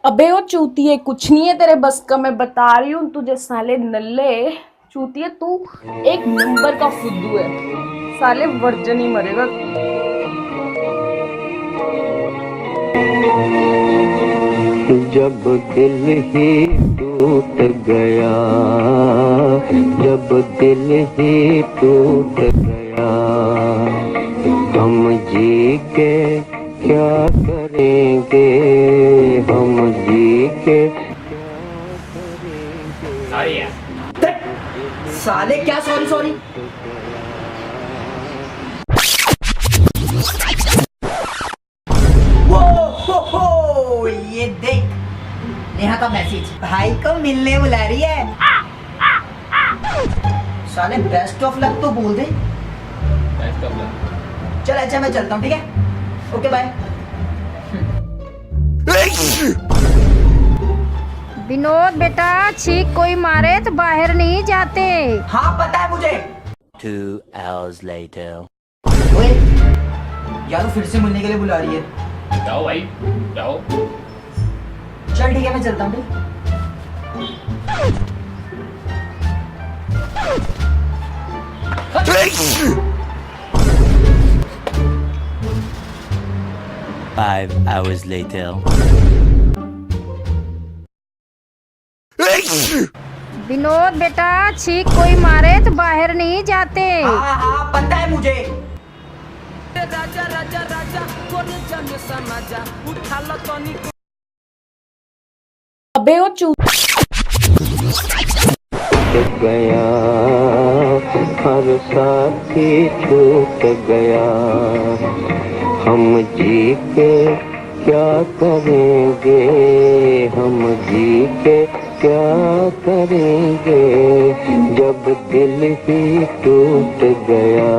अबे वो चूतिए, कुछ नहीं है तेरे बस का, मैं बता रही हूँ तुझे। साले नल्ले चूतिए, तू एक नंबर का फुद्दू है। साले वर्जन ही मरेगा। जब दिल ही टूट गया, जब दिल ही टूट गया, हम जी के क्या करेंगे, हम जी के सॉरी यार। साले क्या सॉरी सॉरी। हो ये देख, नेहा का मैसेज, भाई को मिलने बुला रही है। साले बेस्ट ऑफ लक तो बोल दे। Best of luck. चल अच्छा मैं चलता हूँ, ठीक है, ओके बाय। विनोद बेटा, छींक कोई मारे तो बाहर नहीं जाते। हाँ पता है मुझे। 2 hours later. ओए यार, फिर से मिलने के लिए बुला रही है। जाओ भाई जाओ। चल ठीक है मैं चलता हूँ। 5 hours later. विनोद बेटा, छींक कोई मारे तो बाहर नहीं जाते। हाँ हाँ पता है मुझे। राजा राजा राजा कोने जाने समाजा उठा लो तनी। अबे वो गया हर साथी छूट गया, हम जी के क्या करेंगे, हम जी के क्या करेंगे, जब दिल ही टूट गया।